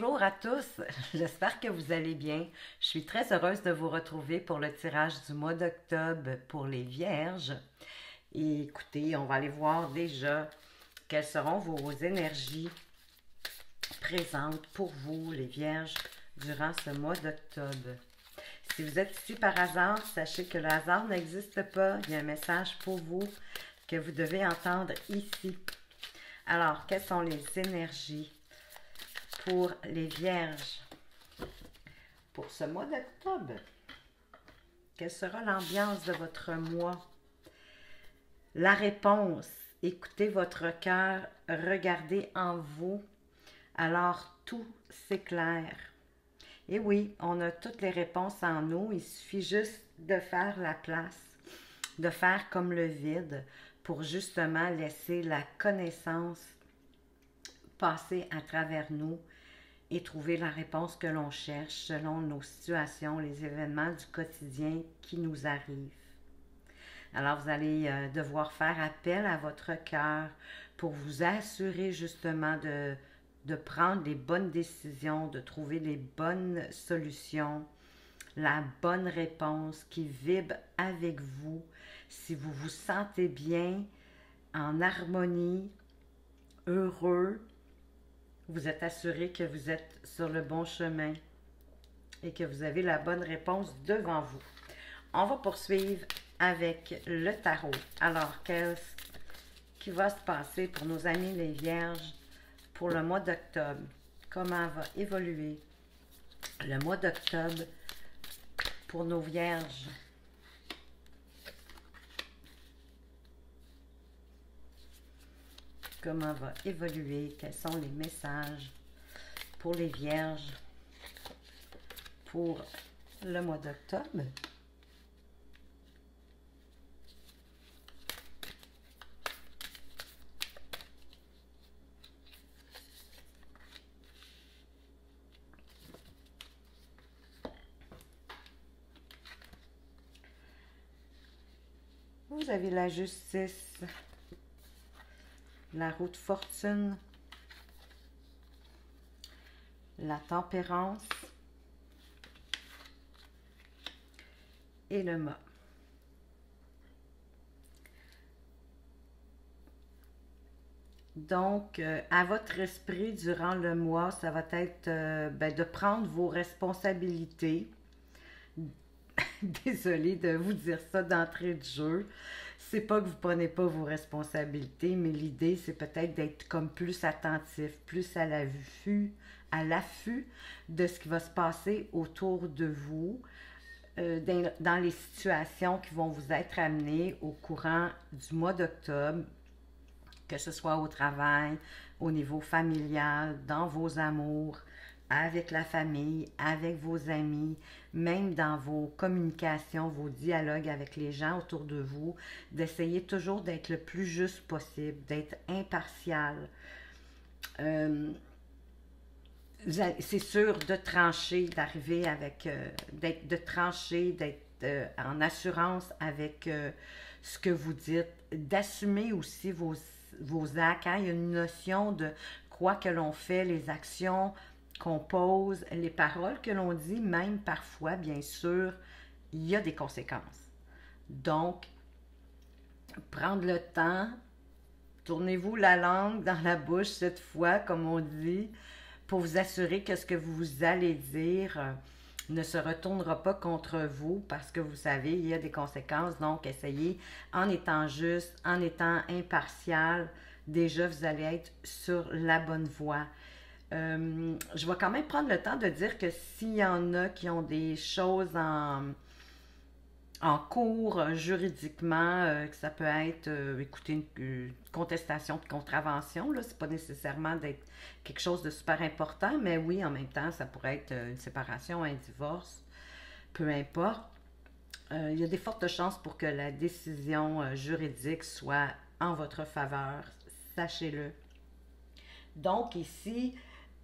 Bonjour à tous, j'espère que vous allez bien. Je suis très heureuse de vous retrouver pour le tirage du mois d'octobre pour les Vierges. Et écoutez, on va aller voir déjà quelles seront vos énergies présentes pour vous, les Vierges, durant ce mois d'octobre. Si vous êtes ici par hasard, sachez que le hasard n'existe pas. Il y a un message pour vous que vous devez entendre ici. Alors, quelles sont les énergies pour les Vierges pour ce mois d'octobre? Quelle sera l'ambiance de votre mois? La réponse, écoutez votre cœur, regardez en vous, alors tout s'éclaire. Et oui, on a toutes les réponses en nous, il suffit juste de faire la place, de faire comme le vide pour justement laisser la connaissance passer à travers nous et trouver la réponse que l'on cherche selon nos situations, les événements du quotidien qui nous arrivent. Alors, vous allez devoir faire appel à votre cœur pour vous assurer justement de prendre les bonnes décisions, de trouver les bonnes solutions, la bonne réponse qui vibre avec vous. Si vous vous sentez bien, en harmonie, heureux, vous êtes assuré que vous êtes sur le bon chemin et que vous avez la bonne réponse devant vous. On va poursuivre avec le tarot. Alors, qu'est-ce qui va se passer pour nos amis les Vierges pour le mois d'octobre? Comment va évoluer le mois d'octobre pour nos Vierges? Comment va évoluer? Quels sont les messages pour les Vierges pour le mois d'octobre? Vous avez la justice, la roue de fortune, la tempérance et le mât. Donc, à votre esprit, durant le mois, ça va être de prendre vos responsabilités. Désolée de vous dire ça d'entrée de jeu. C'est pas que vous prenez pas vos responsabilités, mais l'idée, c'est peut-être d'être comme plus attentif, plus à l'affût de ce qui va se passer autour de vous, dans les situations qui vont vous être amenées au courant du mois d'octobre, que ce soit au travail, au niveau familial, dans vos amours, avec la famille, avec vos amis, même dans vos communications, vos dialogues avec les gens autour de vous, d'essayer toujours d'être le plus juste possible, d'être impartial. C'est sûr de trancher, d'arriver avec, de trancher, d'être en assurance avec ce que vous dites, d'assumer aussi vos actes. Hein? Il y a une notion de quoi que l'on fait, les actions qu'on pose, les paroles que l'on dit, même parfois, bien sûr, il y a des conséquences. Donc, prendre le temps, tournez-vous la langue dans la bouche cette fois, comme on dit, pour vous assurer que ce que vous allez dire ne se retournera pas contre vous parce que vous savez, il y a des conséquences. Donc, essayez en étant juste, en étant impartial, déjà vous allez être sur la bonne voie. Je vais quand même prendre le temps de dire que s'il y en a qui ont des choses en cours juridiquement, que ça peut être, écoutez, une contestation de contravention, là, c'est pas nécessairement d'être quelque chose de super important, mais oui, en même temps, ça pourrait être une séparation, un divorce, peu importe. Il y a des fortes chances pour que la décision juridique soit en votre faveur, sachez-le. Donc ici,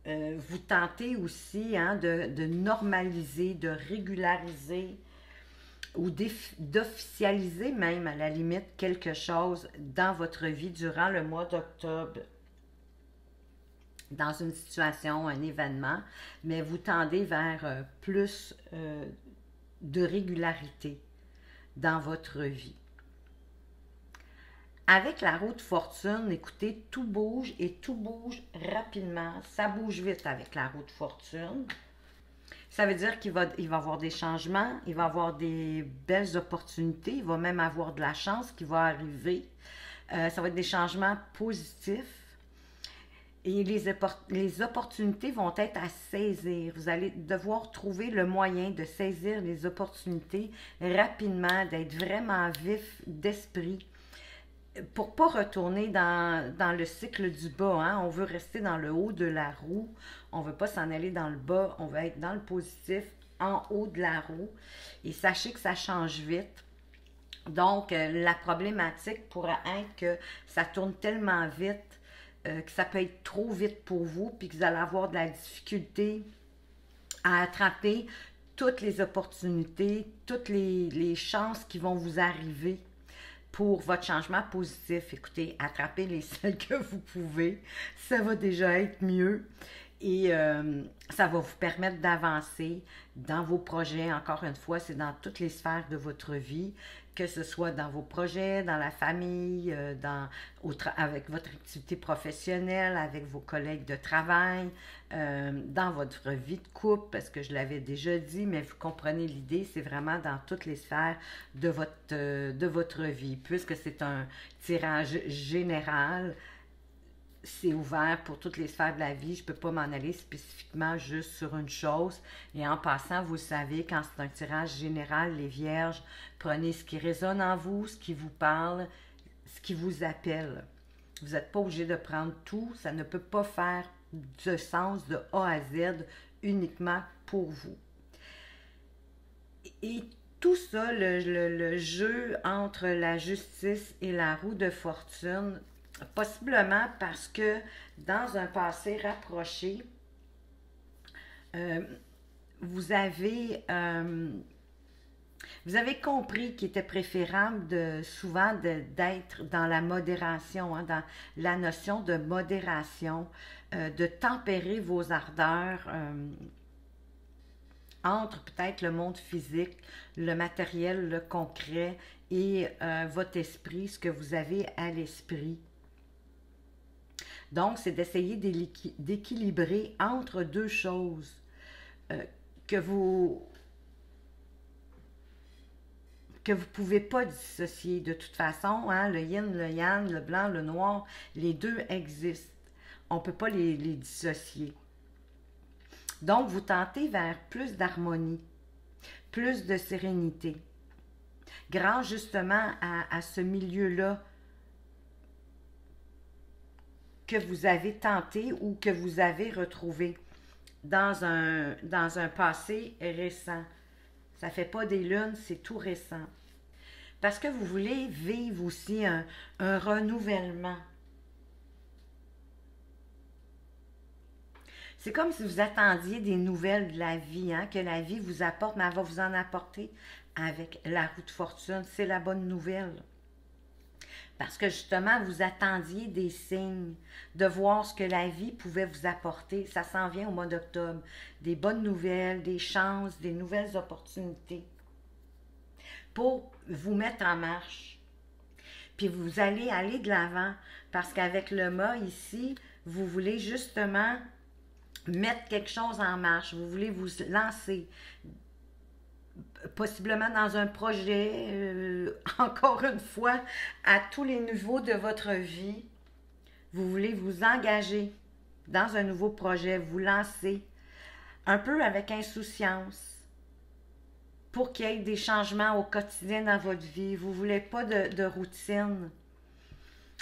vous tentez aussi hein, de normaliser, de régulariser ou d'officialiser même à la limite quelque chose dans votre vie durant le mois d'octobre. dans une situation, un événement, mais vous tendez vers plus de régularité dans votre vie. Avec la roue de fortune, écoutez, tout bouge et tout bouge rapidement. Ça bouge vite avec la roue de fortune. Ça veut dire il va avoir des changements, il va avoir des belles opportunités, il va même avoir de la chance qui va arriver. Ça va être des changements positifs. Et les opportunités vont être à saisir. Vous allez devoir trouver le moyen de saisir les opportunités rapidement, d'être vraiment vif d'esprit pour ne pas retourner dans le cycle du bas. Hein? On veut rester dans le haut de la roue. On ne veut pas s'en aller dans le bas. On veut être dans le positif, en haut de la roue. Et sachez que ça change vite. Donc, la problématique pourrait être que ça tourne tellement vite que ça peut être trop vite pour vous, puis que vous allez avoir de la difficulté à attraper toutes les opportunités, toutes les chances qui vont vous arriver pour votre changement positif. Écoutez, attrapez les celles que vous pouvez, ça va déjà être mieux. Et ça va vous permettre d'avancer dans vos projets. Encore une fois, c'est dans toutes les sphères de votre vie, que ce soit dans vos projets, dans la famille, avec votre activité professionnelle, avec vos collègues de travail, dans votre vie de couple, parce que je l'avais déjà dit, mais vous comprenez l'idée, c'est vraiment dans toutes les sphères de votre vie. Puisque c'est un tirage général, c'est ouvert pour toutes les sphères de la vie. Je ne peux pas m'en aller spécifiquement juste sur une chose. Et en passant, vous savez, quand c'est un tirage général, les vierges, prenez ce qui résonne en vous, ce qui vous parle, ce qui vous appelle. Vous n'êtes pas obligé de prendre tout. Ça ne peut pas faire de sens de A à Z uniquement pour vous. Et tout ça, le jeu entre la justice et la roue de fortune, possiblement parce que dans un passé rapproché, vous avez compris qu'il était préférable souvent d'être dans la modération, hein, dans la notion de modération, de tempérer vos ardeurs entre peut-être le monde physique, le matériel, le concret et votre esprit, ce que vous avez à l'esprit. Donc, c'est d'essayer d'équilibrer entre deux choses que vous pouvez pas dissocier de toute façon. Hein, le yin, le yang, le blanc, le noir, les deux existent. On ne peut pas les dissocier. Donc, vous tentez vers plus d'harmonie, plus de sérénité, grâce justement à ce milieu-là que vous avez tenté ou que vous avez retrouvé dans un passé récent. Ça ne fait pas des lunes, c'est tout récent. Parce que vous voulez vivre aussi un renouvellement. C'est comme si vous attendiez des nouvelles de la vie, hein, que la vie vous apporte, mais elle va vous en apporter avec la roue de fortune. C'est la bonne nouvelle. Parce que justement, vous attendiez des signes, de voir ce que la vie pouvait vous apporter. Ça s'en vient au mois d'octobre. Des bonnes nouvelles, des chances, des nouvelles opportunités pour vous mettre en marche. Puis vous allez aller de l'avant parce qu'avec le mât ici, vous voulez justement mettre quelque chose en marche. Vous voulez vous lancer possiblement dans un projet, encore une fois, à tous les niveaux de votre vie. Vous voulez vous engager dans un nouveau projet, vous lancer un peu avec insouciance pour qu'il y ait des changements au quotidien dans votre vie. Vous ne voulez pas de routine.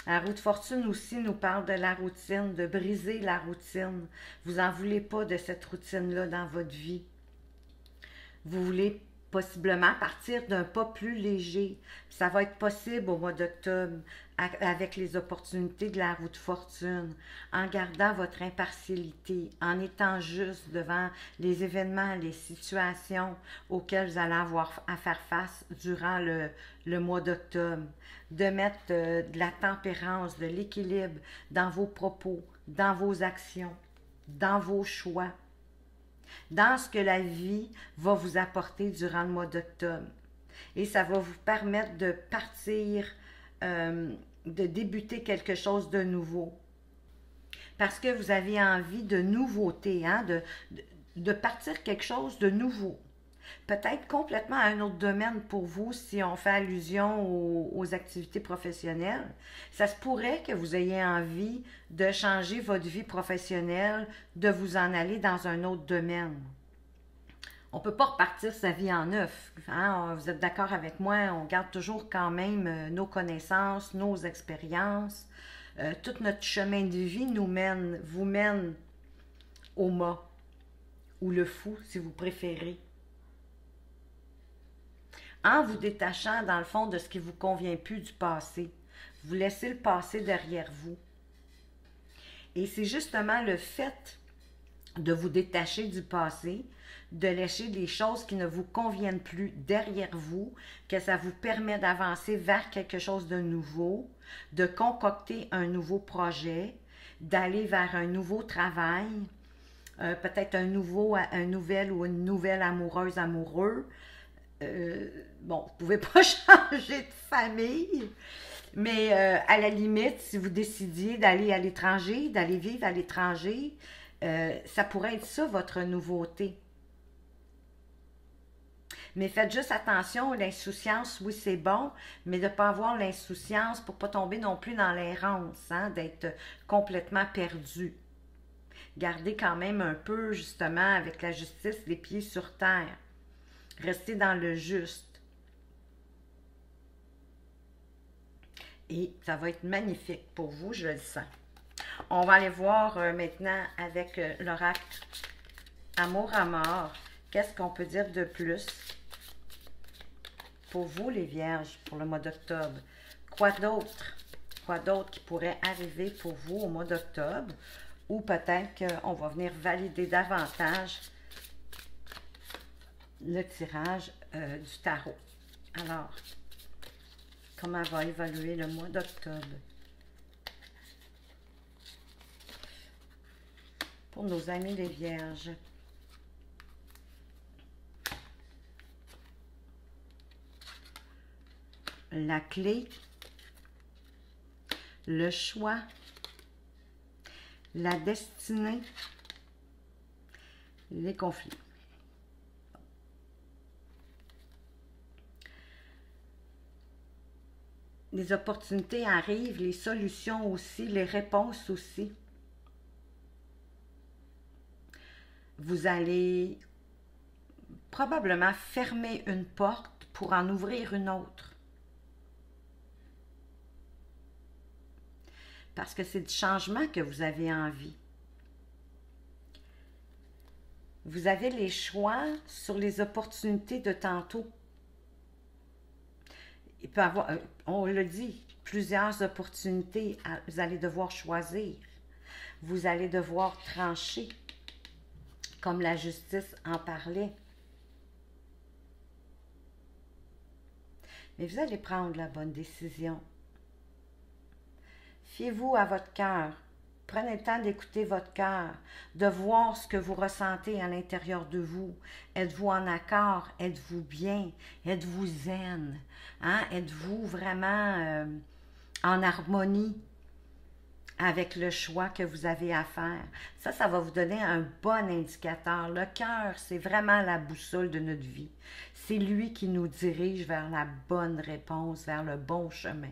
La roue de fortune aussi nous parle de la routine, de briser la routine. Vous n'en voulez pas de cette routine-là dans votre vie. Vous voulez possiblement partir d'un pas plus léger. Ça va être possible au mois d'octobre avec les opportunités de la roue de fortune, en gardant votre impartialité, en étant juste devant les événements, les situations auxquelles vous allez avoir à faire face durant le mois d'octobre, de mettre de la tempérance, de l'équilibre dans vos propos, dans vos actions, dans vos choix, dans ce que la vie va vous apporter durant le mois d'octobre. Et ça va vous permettre de partir, de débuter quelque chose de nouveau. Parce que vous avez envie de nouveauté, hein, de partir quelque chose de nouveau. Peut-être complètement à un autre domaine pour vous si on fait allusion aux activités professionnelles. Ça se pourrait que vous ayez envie de changer votre vie professionnelle, de vous en aller dans un autre domaine. On ne peut pas repartir sa vie en neuf. Hein? Vous êtes d'accord avec moi, on garde toujours quand même nos connaissances, nos expériences. Tout notre chemin de vie vous mène au mât, ou le fou si vous préférez. En vous détachant dans le fond de ce qui ne vous convient plus du passé. Vous laissez le passé derrière vous. Et c'est justement le fait de vous détacher du passé, de laisser les choses qui ne vous conviennent plus derrière vous, que ça vous permet d'avancer vers quelque chose de nouveau, de concocter un nouveau projet, d'aller vers un nouveau travail, peut-être un nouvel ou une nouvelle amoureuse, amoureux. Bon, vous ne pouvez pas changer de famille, mais à la limite, si vous décidiez d'aller à l'étranger, d'aller vivre à l'étranger, ça pourrait être ça, votre nouveauté. Mais faites juste attention, l'insouciance, oui, c'est bon, mais de ne pas avoir l'insouciance pour ne pas tomber non plus dans l'errance, hein, d'être complètement perdu. Gardez quand même un peu, justement, avec la justice, les pieds sur terre. Restez dans le juste. Et ça va être magnifique pour vous, je le sens. On va aller voir maintenant avec l'oracle Amour à mort. Qu'est-ce qu'on peut dire de plus pour vous, les Vierges, pour le mois d'octobre? Quoi d'autre? Quoi d'autre qui pourrait arriver pour vous au mois d'octobre? Ou peut-être qu'on va venir valider davantage le tirage du tarot. Alors, comment va évoluer le mois d'octobre? Pour nos amis les Vierges. La clé, le choix, la destinée, les conflits. Les opportunités arrivent, les solutions aussi, les réponses aussi. Vous allez probablement fermer une porte pour en ouvrir une autre. Parce que c'est du changement que vous avez envie. Vous avez les choix sur les opportunités de tantôt. Il peut y avoir, on le dit, plusieurs opportunités. Vous allez devoir choisir. Vous allez devoir trancher, comme la justice en parlait. Mais vous allez prendre la bonne décision. Fiez-vous à votre cœur. Prenez le temps d'écouter votre cœur, de voir ce que vous ressentez à l'intérieur de vous. Êtes-vous en accord? Êtes-vous bien? Êtes-vous zen? Hein? Êtes-vous vraiment en harmonie avec le choix que vous avez à faire? Ça va vous donner un bon indicateur. Le cœur, c'est vraiment la boussole de notre vie. C'est lui qui nous dirige vers la bonne réponse, vers le bon chemin.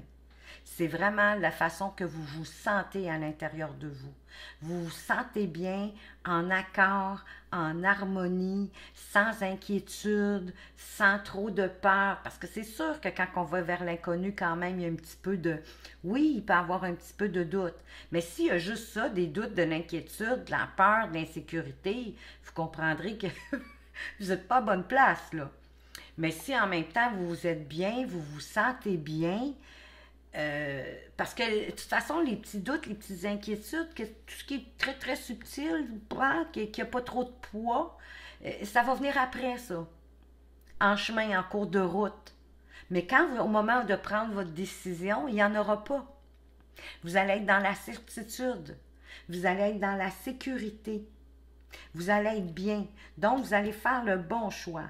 C'est vraiment la façon que vous vous sentez à l'intérieur de vous. Vous vous sentez bien, en accord, en harmonie, sans inquiétude, sans trop de peur. Parce que c'est sûr que quand on va vers l'inconnu, quand même, il y a un petit peu de... Oui, il peut y avoir un petit peu de doute. Mais s'il y a juste ça, des doutes, de l'inquiétude, de la peur, de l'insécurité, vous comprendrez que vous n'êtes pas à bonne place, là. Mais si en même temps, vous êtes bien, vous vous sentez bien... parce que de toute façon, les petits doutes, les petites inquiétudes, tout ce qui est très très subtil, qui n'a pas trop de poids, ça va venir après ça, en chemin, en cours de route. Mais au moment de prendre votre décision, il n'y en aura pas. Vous allez être dans la certitude. Vous allez être dans la sécurité. Vous allez être bien. Donc, vous allez faire le bon choix.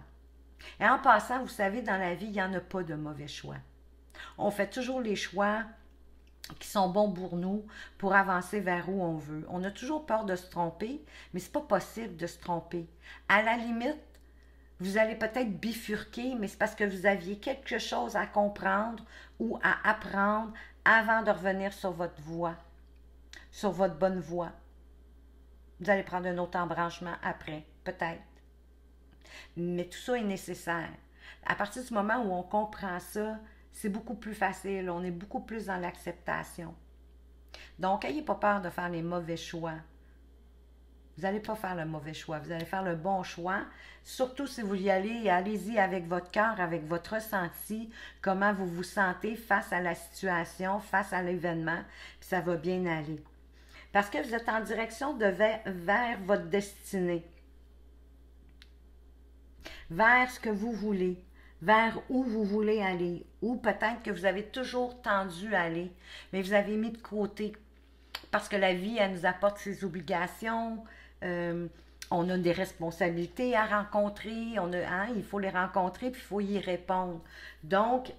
Et en passant, vous savez, dans la vie, il n'y en a pas de mauvais choix. On fait toujours les choix qui sont bons pour nous, pour avancer vers où on veut. On a toujours peur de se tromper, mais c'est pas possible de se tromper. À la limite, vous allez peut-être bifurquer, mais c'est parce que vous aviez quelque chose à comprendre ou à apprendre avant de revenir sur votre voie, sur votre bonne voie. Vous allez prendre un autre embranchement après, peut-être. Mais tout ça est nécessaire. À partir du moment où on comprend ça, c'est beaucoup plus facile. On est beaucoup plus dans l'acceptation. Donc, n'ayez pas peur de faire les mauvais choix. Vous n'allez pas faire le mauvais choix. Vous allez faire le bon choix. Surtout si vous y allez, allez-y avec votre cœur, avec votre ressenti, comment vous vous sentez face à la situation, face à l'événement, puis ça va bien aller. Parce que vous êtes en direction vers votre destinée. Vers ce que vous voulez, vers où vous voulez aller, ou peut-être que vous avez toujours tendu à aller, mais vous avez mis de côté. Parce que la vie, elle nous apporte ses obligations, on a des responsabilités à rencontrer, il faut les rencontrer, puis il faut y répondre. Donc,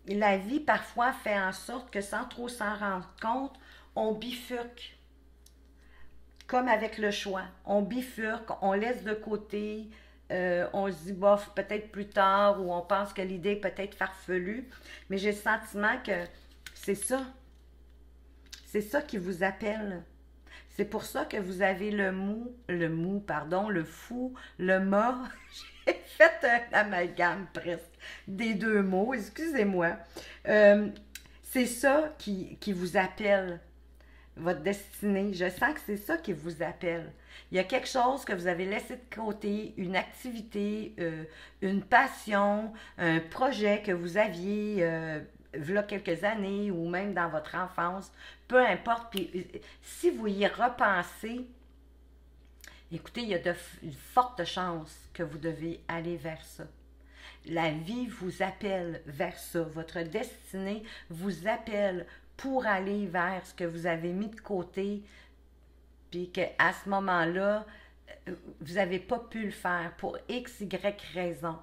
la vie, parfois, fait en sorte que sans trop s'en rendre compte, on bifurque. Comme avec le choix. On bifurque, on laisse de côté, on se dit, bof, peut-être plus tard, ou on pense que l'idée est peut-être farfelue. Mais j'ai le sentiment que c'est ça. C'est ça qui vous appelle. C'est pour ça que vous avez le fou, le mât. J'ai fait un amalgame presque des deux mots, excusez-moi. C'est ça qui vous appelle, votre destinée. Je sens que c'est ça qui vous appelle. Il y a quelque chose que vous avez laissé de côté, une activité, une passion, un projet que vous aviez il y a quelques années ou même dans votre enfance, peu importe. Puis, si vous y repensez, écoutez, il y a de fortes chances que vous devez aller vers ça. La vie vous appelle vers ça. Votre destinée vous appelle pour aller vers ce que vous avez mis de côté, puis qu'à ce moment-là, vous n'avez pas pu le faire pour X, Y raison.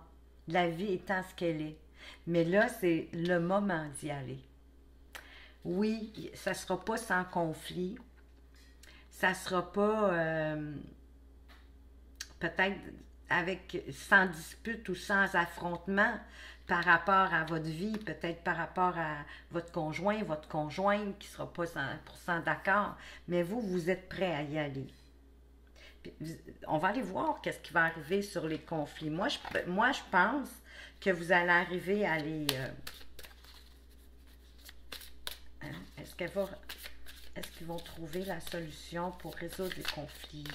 La vie étant ce qu'elle est. Mais là, c'est le moment d'y aller. Oui, ça ne sera pas sans conflit. Ça ne sera pas peut-être sans dispute ou sans affrontement par rapport à votre vie, peut-être par rapport à votre conjointe qui ne sera pas 100% d'accord, mais vous êtes prêt à y aller. Puis, on va aller voir qu'est-ce qui va arriver sur les conflits. Moi, je pense que vous allez arriver à les... Est-ce qu'ils vont trouver la solution pour résoudre les conflits?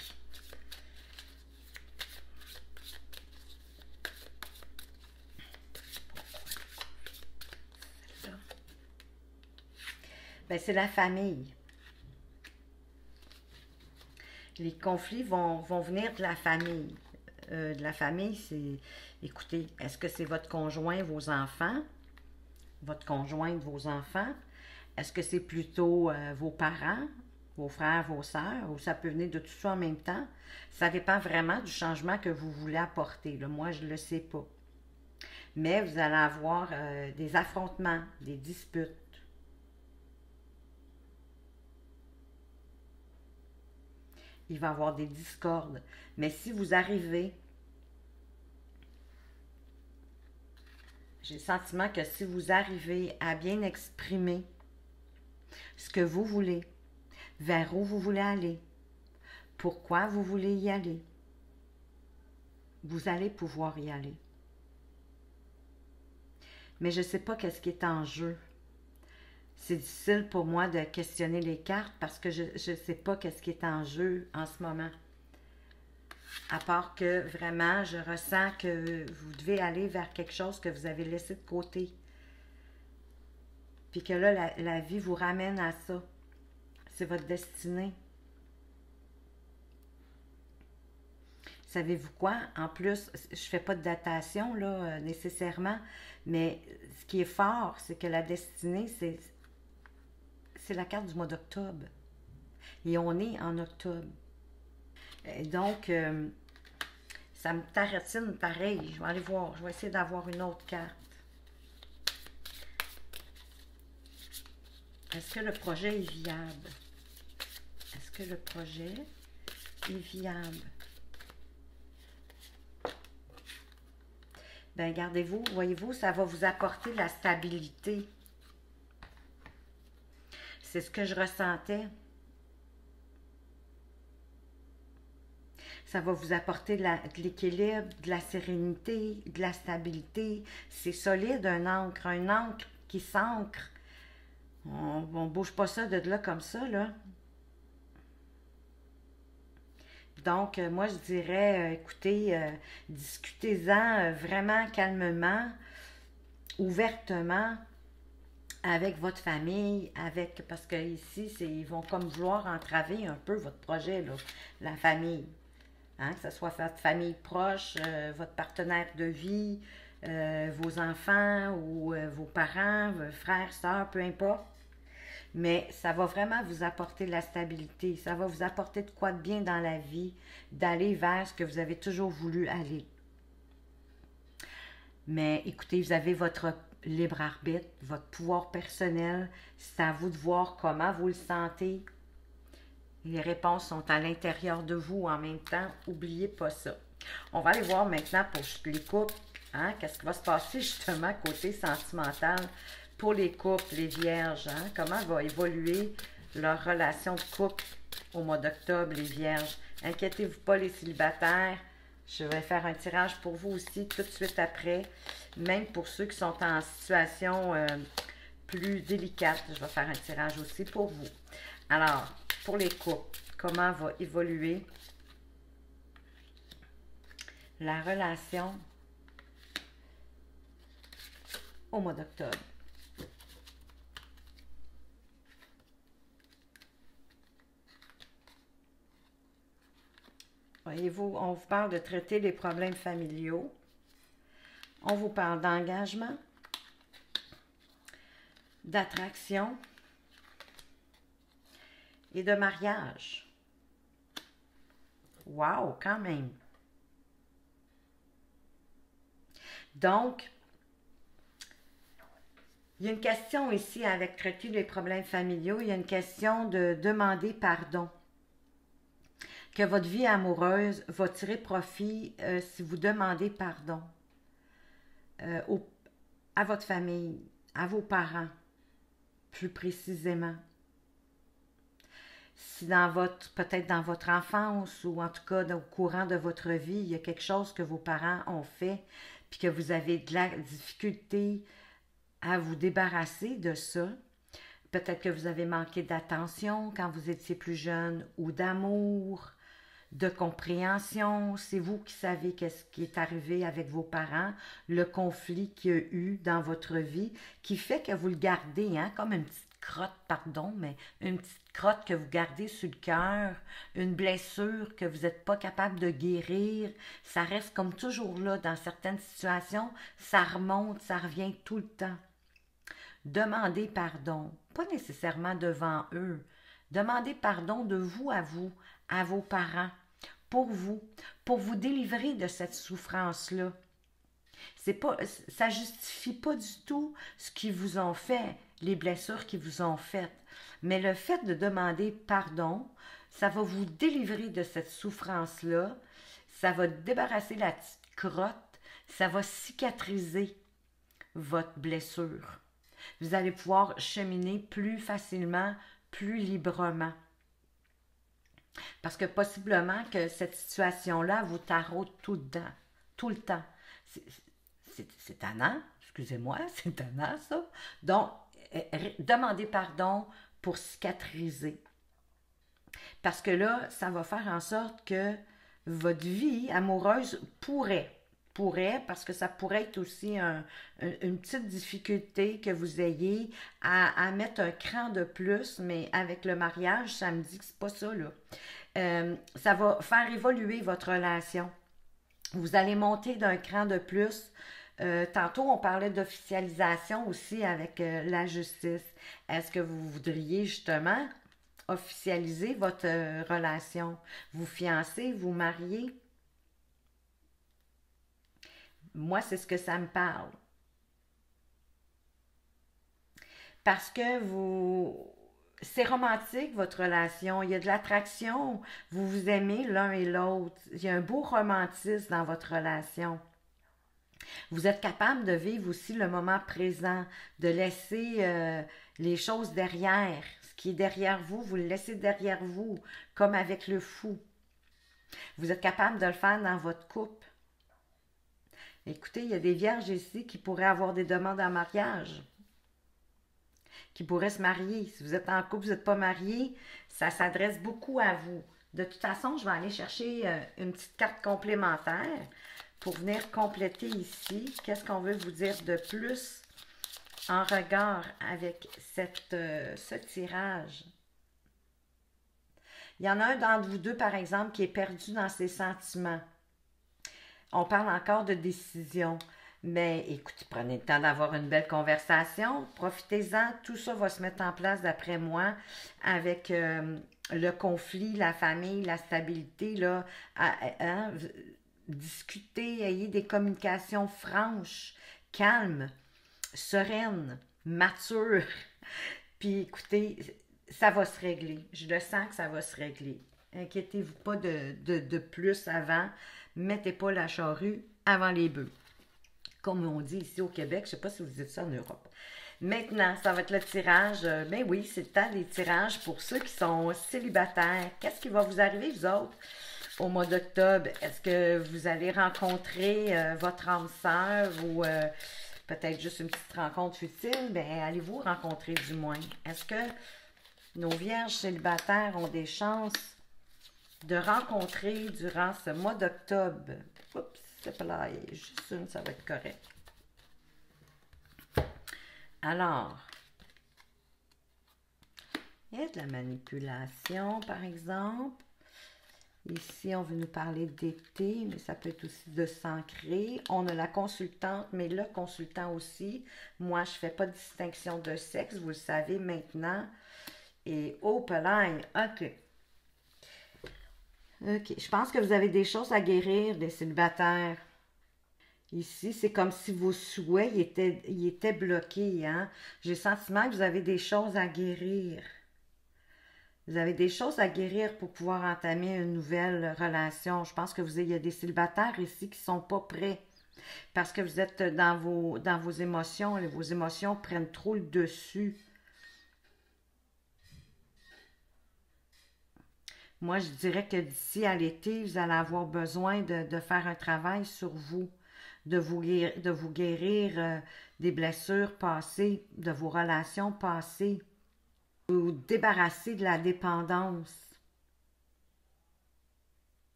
Ben, c'est la famille. Les conflits vont venir de la famille. De la famille, c'est... Écoutez, est-ce que c'est votre conjoint, vos enfants? Votre conjointe, vos enfants? Est-ce que c'est plutôt vos parents, vos frères, vos sœurs? Ou ça peut venir de tout ça en même temps? Ça dépend vraiment du changement que vous voulez apporter. Là. Moi, je ne le sais pas. Mais vous allez avoir des affrontements, des disputes. Il va y avoir des discordes. Mais si vous arrivez, j'ai le sentiment que si vous arrivez à bien exprimer ce que vous voulez, vers où vous voulez aller, pourquoi vous voulez y aller, vous allez pouvoir y aller. Mais je ne sais pas qu'est-ce qui est en jeu. C'est difficile pour moi de questionner les cartes parce que je ne sais pas qu'est-ce qui est en jeu en ce moment. À part que vraiment, je ressens que vous devez aller vers quelque chose que vous avez laissé de côté. Puis que là, la vie vous ramène à ça. C'est votre destinée. Savez-vous quoi? En plus, je ne fais pas de datation là, nécessairement, mais ce qui est fort, c'est que la destinée, c'est la carte du mois d'octobre. Et on est en octobre. Et donc, ça me tarotine pareil. Je vais aller voir. Je vais essayer d'avoir une autre carte. Est-ce que le projet est viable? Est-ce que le projet est viable? Bien, gardez-vous, voyez-vous, ça va vous apporter de la stabilité. C'est ce que je ressentais. Ça va vous apporter de l'équilibre, de la sérénité, de la stabilité. C'est solide, un ancre qui s'ancre. On ne bouge pas ça de là comme ça, là. Donc, moi, je dirais, écoutez, discutez-en vraiment calmement, ouvertement, avec votre famille, parce que ici, ils vont comme vouloir entraver un peu votre projet, là, la famille. Hein, que ce soit votre famille proche, votre partenaire de vie, vos enfants ou vos parents, vos frères, sœurs, peu importe. Mais ça va vraiment vous apporter de la stabilité. Ça va vous apporter de quoi de bien dans la vie, d'aller vers ce que vous avez toujours voulu aller. Mais écoutez, vous avez votre libre arbitre, votre pouvoir personnel. C'est à vous de voir comment vous le sentez. Les réponses sont à l'intérieur de vous en même temps. N'oubliez pas ça. On va aller voir maintenant pour les couples. Hein, qu'est-ce qui va se passer justement côté sentimental pour les couples, les vierges. Hein, comment va évoluer leur relation de couple au mois d'octobre, les vierges. Inquiétez-vous pas les célibataires. Je vais faire un tirage pour vous aussi tout de suite après. Même pour ceux qui sont en situation plus délicate, je vais faire un tirage aussi pour vous. Alors, pour les couples, comment va évoluer la relation au mois d'octobre? Voyez-vous, on vous parle de traiter les problèmes familiaux. On vous parle d'engagement, d'attraction et de mariage. Wow, quand même. Donc, il y a une question ici avec traiter les problèmes familiaux. Il y a une question de demander pardon. Que votre vie amoureuse va tirer profit si vous demandez pardon à votre famille, à vos parents, plus précisément. Si peut-être dans votre enfance ou en tout cas au courant de votre vie, il y a quelque chose que vos parents ont fait puis que vous avez de la difficulté à vous débarrasser de ça. Peut-être que vous avez manqué d'attention quand vous étiez plus jeune ou d'amour, de compréhension. C'est vous qui savez qu'est-ce qui est arrivé avec vos parents, le conflit qu'il y a eu dans votre vie, qui fait que vous le gardez, hein, comme une petite crotte, pardon, mais une petite crotte que vous gardez sur le cœur, une blessure que vous n'êtes pas capable de guérir. Ça reste comme toujours là dans certaines situations, ça remonte, ça revient tout le temps. Demandez pardon, pas nécessairement devant eux. Demandez pardon de vous, à vos parents, pour vous délivrer de cette souffrance-là. Ça ne justifie pas du tout ce qu'ils vous ont fait, les blessures qu'ils vous ont faites. Mais le fait de demander pardon, ça va vous délivrer de cette souffrance-là, ça va débarrasser la petite crotte, ça va cicatriser votre blessure. Vous allez pouvoir cheminer plus facilement, plus librement. Parce que possiblement que cette situation-là vous taraude tout le temps. C'est tannant, excusez-moi, c'est tannant ça. Donc, demandez pardon pour cicatriser. Parce que là, ça va faire en sorte que votre vie amoureuse pourrait, parce que ça pourrait être aussi une petite difficulté que vous ayez à mettre un cran de plus, mais avec le mariage, ça me dit que c'est pas ça, là. Ça va faire évoluer votre relation. Vous allez monter d'un cran de plus. Tantôt, on parlait d'officialisation aussi avec la justice. Est-ce que vous voudriez justement officialiser votre relation. Vous fiancez, vous mariez. Moi, c'est ce que ça me parle. Parce que vous... C'est romantique, votre relation. Il y a de l'attraction. Vous vous aimez l'un et l'autre. Il y a un beau romantisme dans votre relation. Vous êtes capable de vivre aussi le moment présent, de laisser les choses derrière. Ce qui est derrière vous, vous le laissez derrière vous, comme avec le fou. Vous êtes capable de le faire dans votre couple. Écoutez, il y a des vierges ici qui pourraient avoir des demandes en mariage, qui pourraient se marier. Si vous êtes en couple, vous n'êtes pas marié, ça s'adresse beaucoup à vous. De toute façon, je vais aller chercher une petite carte complémentaire pour venir compléter ici. Qu'est-ce qu'on veut vous dire de plus en regard avec ce tirage? Il y en a un d'entre vous deux, par exemple, qui est perdu dans ses sentiments. On parle encore de décision. Mais écoutez, prenez le temps d'avoir une belle conversation. Profitez-en. Tout ça va se mettre en place, d'après moi, avec le conflit, la famille, la stabilité. Là, discuter, ayez des communications franches, calmes, sereines, matures. Puis écoutez, ça va se régler. Je le sens que ça va se régler. Inquiétez-vous pas de plus avant. Mettez pas la charrue avant les bœufs. Comme on dit ici au Québec, je ne sais pas si vous dites ça en Europe. Maintenant, ça va être le tirage. Ben oui, c'est le temps des tirages pour ceux qui sont célibataires. Qu'est-ce qui va vous arriver, vous autres, au mois d'octobre? Est-ce que vous allez rencontrer votre âme sœur ou peut-être juste une petite rencontre futile? Ben, allez-vous rencontrer du moins? Est-ce que nos vierges célibataires ont des chances de rencontrer durant ce mois d'octobre? Oups, c'est pas là, juste une, ça va être correct. Alors, il y a de la manipulation, par exemple. Ici, on veut nous parler d'été, mais ça peut être aussi de s'ancrer. On a la consultante, mais le consultant aussi. Moi, je ne fais pas de distinction de sexe, vous le savez maintenant. Et oh, pelaille, ok. Ok, je pense que vous avez des choses à guérir, des célibataires. Ici, c'est comme si vos souhaits ils étaient bloqués. Hein? J'ai le sentiment que vous avez des choses à guérir. Vous avez des choses à guérir pour pouvoir entamer une nouvelle relation. Je pense que il y a des célibataires ici qui ne sont pas prêts. Parce que vous êtes dans vos émotions. Et vos émotions prennent trop le dessus. Moi, je dirais que d'ici à l'été, vous allez avoir besoin de faire un travail sur vous, de vous guérir des blessures passées, de vos relations passées, vous débarrasser de la dépendance.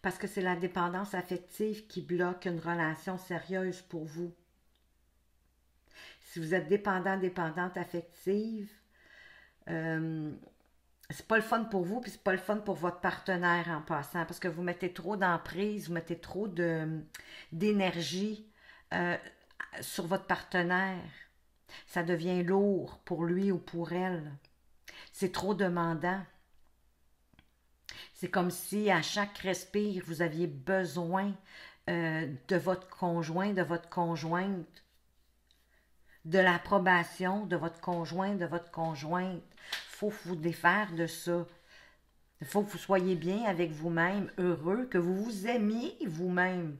Parce que c'est la dépendance affective qui bloque une relation sérieuse pour vous. Si vous êtes dépendante affective, c'est pas le fun pour vous, puis c'est pas le fun pour votre partenaire en passant, parce que vous mettez trop d'emprise, vous mettez trop d'énergie sur votre partenaire. Ça devient lourd pour lui ou pour elle. C'est trop demandant. C'est comme si à chaque respire, vous aviez besoin de votre conjoint, de votre conjointe, de l'approbation de votre conjoint, de votre conjointe. Il faut vous défaire de ça. Il faut que vous soyez bien avec vous-même, heureux, que vous vous aimiez vous-même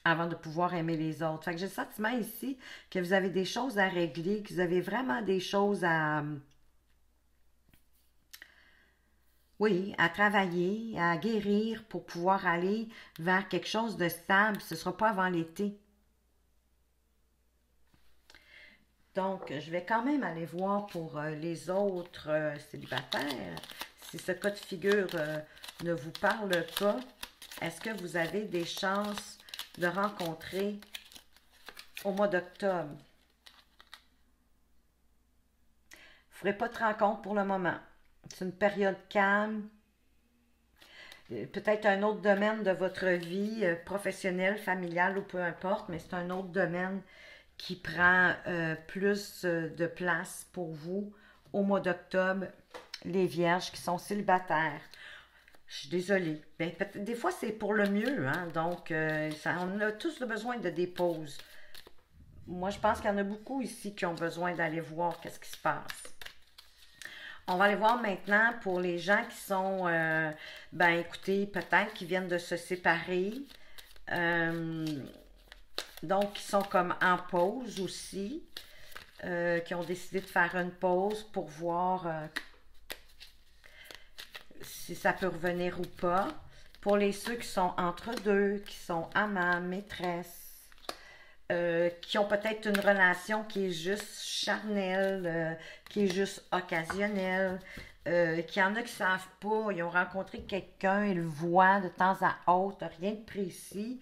avant de pouvoir aimer les autres. Fait que j'ai le sentiment ici que vous avez des choses à régler, que vous avez vraiment des choses oui, à travailler, à guérir pour pouvoir aller vers quelque chose de stable. Ce ne sera pas avant l'été. Donc, je vais quand même aller voir pour les autres célibataires. Si ce cas de figure ne vous parle pas, est-ce que vous avez des chances de rencontrer au mois d'octobre? Vous ne ferez pas de rencontre pour le moment. C'est une période calme. Peut-être un autre domaine de votre vie, professionnelle, familiale ou peu importe, mais c'est un autre domaine qui prend plus de place pour vous au mois d'octobre les vierges qui sont célibataires. Je suis désolée. Ben, des fois, c'est pour le mieux, hein? Donc, on a tous besoin de des pauses. Moi, je pense qu'il y en a beaucoup ici qui ont besoin d'aller voir qu'est-ce qui se passe. On va aller voir maintenant pour les gens qui sont, ben écoutez, peut-être qui viennent de se séparer. Donc, qui sont comme en pause aussi. Qui ont décidé de faire une pause pour voir si ça peut revenir ou pas. Pour ceux qui sont entre deux, qui sont amants, maîtresses, qui ont peut-être une relation qui est juste charnelle, qui est juste occasionnelle, qu'il y en a qui ne savent pas, ils ont rencontré quelqu'un, ils le voient de temps à autre, rien de précis,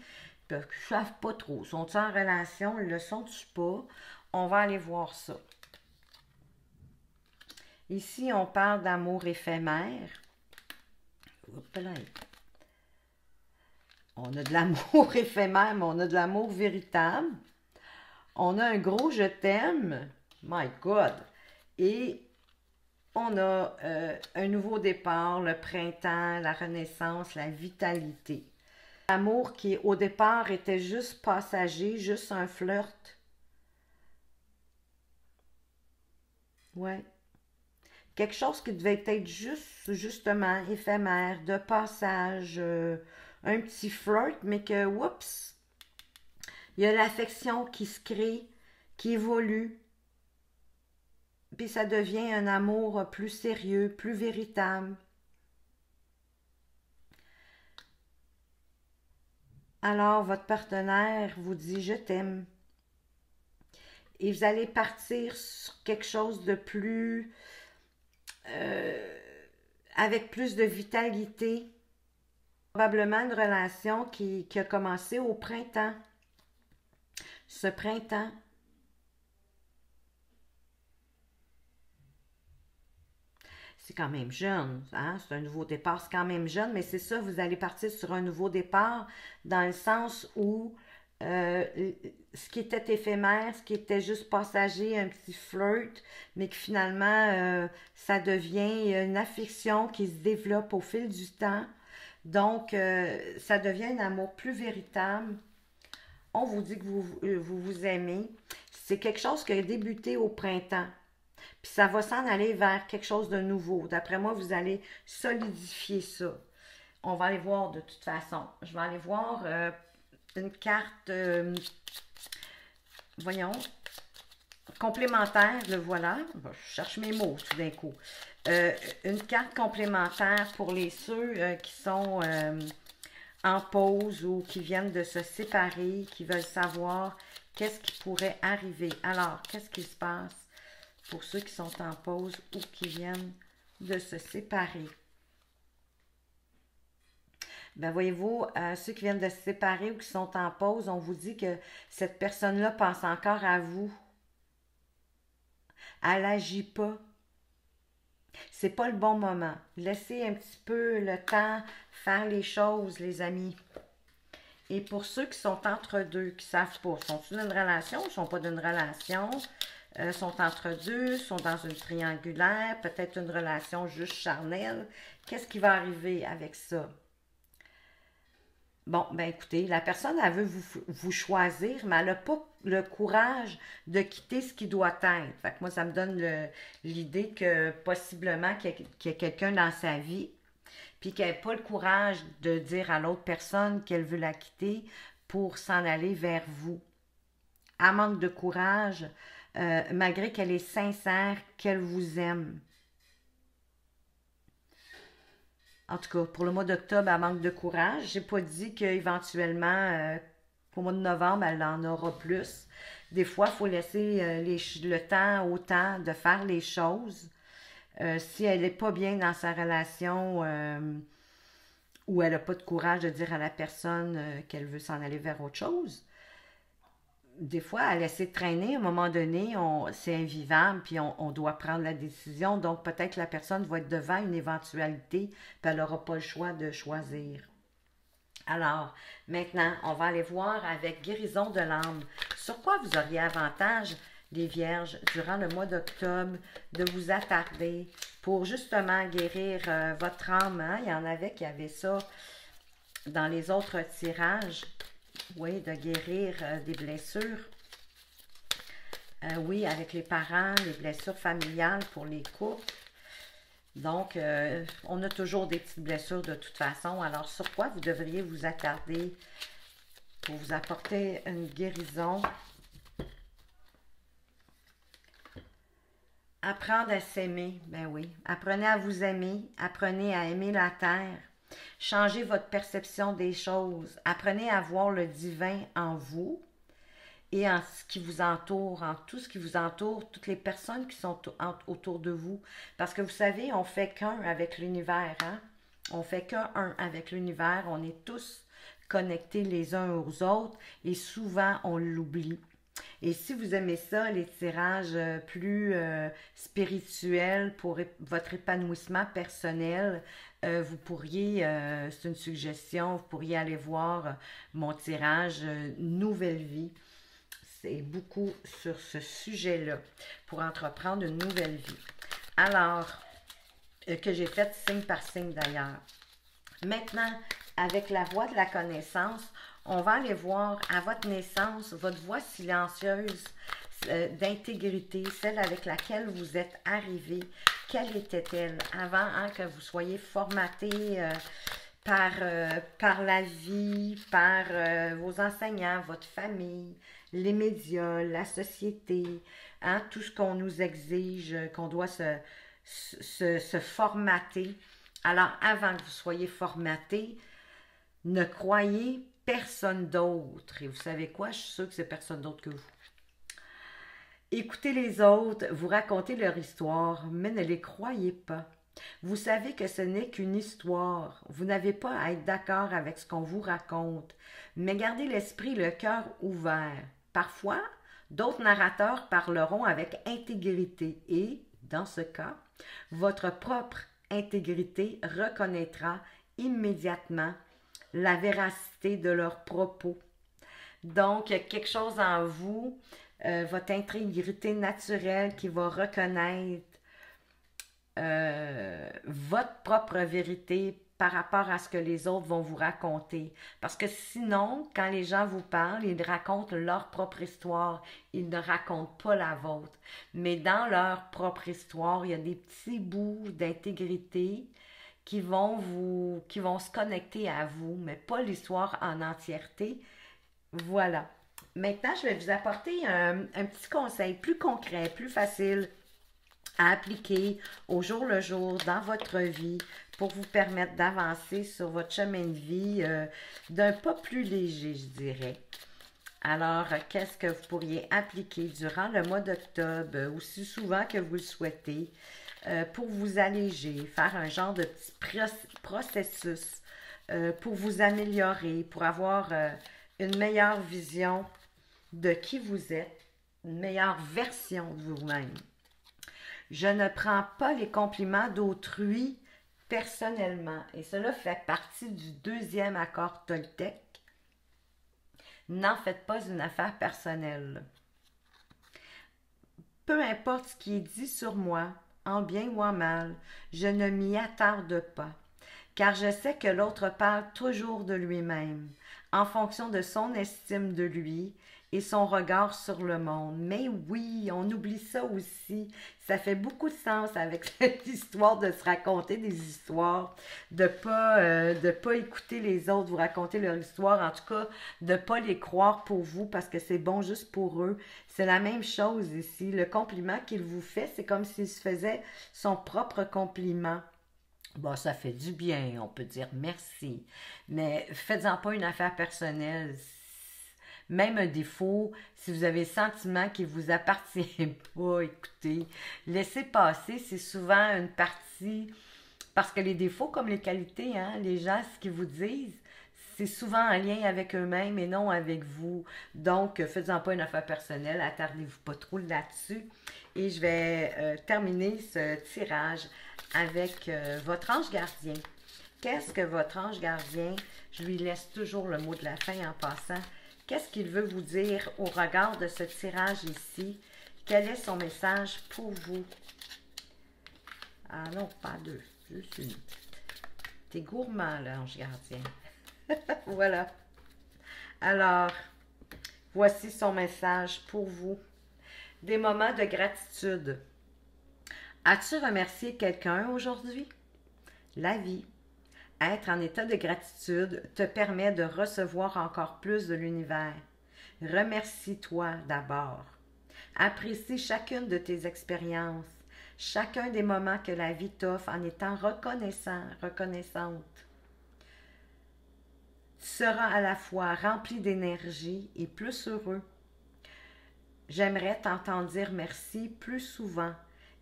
ils ne savent pas trop. Sont-ils en relation? Ils le sont-ils pas? On va aller voir ça. Ici, on parle d'amour éphémère. On a de l'amour éphémère, mais on a de l'amour véritable. On a un gros je t'aime. My God! Et on a un nouveau départ, le printemps, la renaissance, la vitalité. L'amour qui, au départ, était juste passager, juste un flirt. Ouais. Quelque chose qui devait être juste, justement, éphémère, de passage, un petit flirt, mais que, oups, il y a l'affection qui se crée, qui évolue, puis ça devient un amour plus sérieux, plus véritable. Alors, votre partenaire vous dit « je t'aime » et vous allez partir sur quelque chose de plus... avec plus de vitalité. Probablement une relation qui a commencé au printemps. Ce printemps. C'est quand même jeune, hein? C'est un nouveau départ, c'est quand même jeune, mais c'est ça, vous allez partir sur un nouveau départ dans le sens où ce qui était éphémère, ce qui était juste passager, un petit flirt, mais que finalement, ça devient une affection qui se développe au fil du temps. Donc, ça devient un amour plus véritable. On vous dit que vous aimez. C'est quelque chose qui a débuté au printemps. Puis ça va s'en aller vers quelque chose de nouveau. D'après moi, vous allez solidifier ça. On va aller voir de toute façon. Je vais aller voir une carte, voyons, complémentaire, le voilà. Je cherche mes mots tout d'un coup. Une carte complémentaire pour ceux qui sont en pause ou qui viennent de se séparer, qui veulent savoir qu'est-ce qui pourrait arriver. Alors, qu'est-ce qui se passe pour ceux qui sont en pause ou qui viennent de se séparer? Ben voyez-vous, ceux qui viennent de se séparer ou qui sont en pause, on vous dit que cette personne-là pense encore à vous. Elle n'agit pas. C'est pas le bon moment. Laissez un petit peu le temps faire les choses, les amis. Et pour ceux qui sont entre deux, qui ne savent pas, sont-ils dans une relation ou ne sont pas dans une relation? Sont entre deux, sont dans une triangulaire, peut-être une relation juste charnelle. Qu'est-ce qui va arriver avec ça? Bon, ben écoutez, la personne, elle veut vous choisir, mais elle n'a pas le courage de quitter ce qui doit être. Fait que moi, ça me donne l'idée que possiblement qu'il y a quelqu'un dans sa vie, puis qu'elle n'a pas le courage de dire à l'autre personne qu'elle veut la quitter pour s'en aller vers vous. Elle manque de courage, malgré qu'elle est sincère, qu'elle vous aime. En tout cas, pour le mois d'octobre, elle manque de courage. J'ai pas dit qu'éventuellement, au mois de novembre, elle en aura plus. Des fois, il faut laisser le temps au temps de faire les choses. Si elle n'est pas bien dans sa relation ou elle n'a pas de courage de dire à la personne qu'elle veut s'en aller vers autre chose, des fois, elle essaie de traîner, à un moment donné, c'est invivable, puis on doit prendre la décision. Donc, peut-être que la personne va être devant une éventualité, puis elle n'aura pas le choix de choisir. Alors, maintenant, on va aller voir avec guérison de l'âme. Sur quoi vous auriez avantage, les vierges, durant le mois d'octobre, de vous attarder pour justement guérir votre âme. Hein? Il y en avait qui avaient ça dans les autres tirages. Oui, de guérir des blessures. Oui, avec les parents, les blessures familiales pour les couples. Donc, on a toujours des petites blessures de toute façon. Alors, sur quoi vous devriez vous attarder pour vous apporter une guérison? Apprendre à s'aimer, ben oui. Apprenez à vous aimer, apprenez à aimer la terre. Changez votre perception des choses. Apprenez à voir le divin en vous et en ce qui vous entoure, en tout ce qui vous entoure, toutes les personnes qui sont autour de vous. Parce que vous savez, on fait qu'un avec l'univers, hein? On fait qu'un avec l'univers. On est tous connectés les uns aux autres et souvent on l'oublie. Et si vous aimez ça, les tirages plus spirituels pour votre épanouissement personnel, vous pourriez, c'est une suggestion, vous pourriez aller voir mon tirage Nouvelle Vie. C'est beaucoup sur ce sujet-là, pour entreprendre une nouvelle vie. Alors, que j'ai fait signe par signe d'ailleurs. Maintenant, avec la voie de la connaissance, on va aller voir à votre naissance, votre voix silencieuse d'intégrité, celle avec laquelle vous êtes arrivé. Quelle était-elle avant que vous soyez formaté par la vie, par vos enseignants, votre famille, les médias, la société, hein, tout ce qu'on nous exige, qu'on doit se formater. Alors, avant que vous soyez formaté, ne croyez personne d'autre. Et vous savez quoi? Je suis sûre que c'est personne d'autre que vous. Écoutez les autres, vous racontez leur histoire, mais ne les croyez pas. Vous savez que ce n'est qu'une histoire. Vous n'avez pas à être d'accord avec ce qu'on vous raconte, mais gardez l'esprit et le cœur ouverts. Parfois, d'autres narrateurs parleront avec intégrité et, dans ce cas, votre propre intégrité reconnaîtra immédiatement la véracité de leurs propos. Donc, il y a quelque chose en vous, votre intégrité naturelle qui va reconnaître votre propre vérité par rapport à ce que les autres vont vous raconter. Parce que sinon, quand les gens vous parlent, ils racontent leur propre histoire. Ils ne racontent pas la vôtre. Mais dans leur propre histoire, il y a des petits bouts d'intégrité qui vont se connecter à vous, mais pas l'histoire en entièreté. Voilà. Maintenant, je vais vous apporter un petit conseil plus concret, plus facile à appliquer au jour le jour dans votre vie pour vous permettre d'avancer sur votre chemin de vie d'un pas plus léger, je dirais. Alors, qu'est-ce que vous pourriez appliquer durant le mois d'octobre, aussi souvent que vous le souhaitez, pour vous alléger, faire un genre de petit processus pour vous améliorer, pour avoir une meilleure vision de qui vous êtes, une meilleure version de vous-même. Je ne prends pas les compliments d'autrui personnellement. Et cela fait partie du deuxième accord Toltec. N'en faites pas une affaire personnelle. Peu importe ce qui est dit sur moi, en bien ou en mal, je ne m'y attarde pas, car je sais que l'autre parle toujours de lui-même, en fonction de son estime de lui et son regard sur le monde. Mais oui, on oublie ça aussi. Ça fait beaucoup de sens avec cette histoire de se raconter des histoires, de pas écouter les autres vous raconter leur histoire, en tout cas, de pas les croire pour vous parce que c'est bon juste pour eux. C'est la même chose ici. Le compliment qu'il vous fait, c'est comme s'il se faisait son propre compliment. Bon, ça fait du bien, on peut dire merci, mais faites-en pas une affaire personnelle. Même un défaut, si vous avez le sentiment qu'il ne vous appartient pas, écoutez, laissez passer, c'est souvent une partie, parce que les défauts comme les qualités, hein, les gens, ce qu'ils vous disent, c'est souvent en lien avec eux-mêmes et non avec vous. Donc, faites-en pas une affaire personnelle, attardez-vous pas trop là-dessus. Et je vais terminer ce tirage avec votre ange gardien. Qu'est-ce que votre ange gardien, je lui laisse toujours le mot de la fin en passant, qu'est-ce qu'il veut vous dire au regard de ce tirage ici? Quel est son message pour vous? Ah non, pas deux, juste une. T'es gourmand, là, ange gardien. Voilà. Alors, voici son message pour vous. Des moments de gratitude. As-tu remercié quelqu'un aujourd'hui? La vie. Être en état de gratitude te permet de recevoir encore plus de l'univers. Remercie-toi d'abord. Apprécie chacune de tes expériences, chacun des moments que la vie t'offre en étant reconnaissant, reconnaissante. Tu seras à la fois rempli d'énergie et plus heureux. J'aimerais t'entendre dire merci plus souvent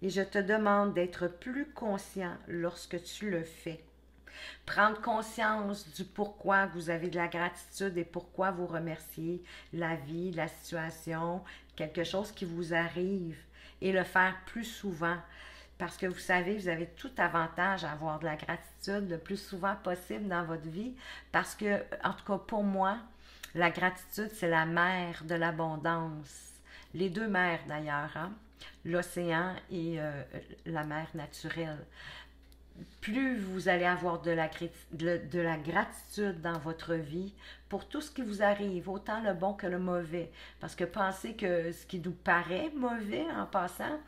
et je te demande d'être plus conscient lorsque tu le fais. Prendre conscience du pourquoi vous avez de la gratitude et pourquoi vous remerciez la vie, la situation, quelque chose qui vous arrive et le faire plus souvent. Parce que vous savez, vous avez tout avantage à avoir de la gratitude le plus souvent possible dans votre vie. Parce que, en tout cas pour moi, la gratitude, c'est la mère de l'abondance. Les deux mers d'ailleurs, hein? L'océan et la mer naturelle. Plus vous allez avoir de la gratitude dans votre vie pour tout ce qui vous arrive, autant le bon que le mauvais. Parce que pensez que ce qui nous paraît mauvais en passant,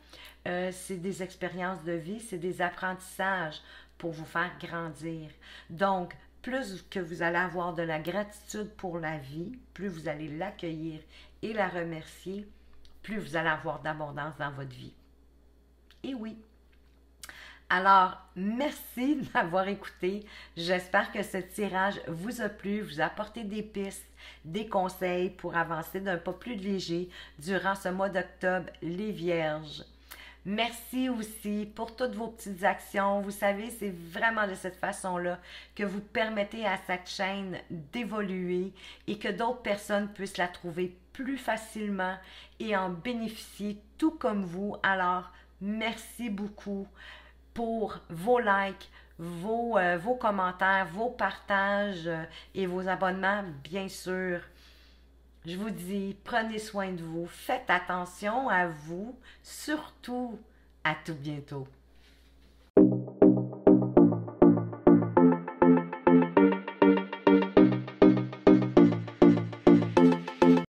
c'est des expériences de vie, c'est des apprentissages pour vous faire grandir. Donc, plus que vous allez avoir de la gratitude pour la vie, plus vous allez l'accueillir et la remercier, plus vous allez avoir d'abondance dans votre vie. Et oui. Alors, merci de m'avoir écouté. J'espère que ce tirage vous a plu, vous a apporté des pistes, des conseils pour avancer d'un pas plus léger durant ce mois d'octobre, les Vierges. Merci aussi pour toutes vos petites actions. Vous savez, c'est vraiment de cette façon-là que vous permettez à cette chaîne d'évoluer et que d'autres personnes puissent la trouver plus facilement et en bénéficier tout comme vous. Alors, merci beaucoup pour vos likes, vos commentaires, vos partages et vos abonnements, bien sûr. Je vous dis, prenez soin de vous, faites attention à vous, surtout à tout bientôt.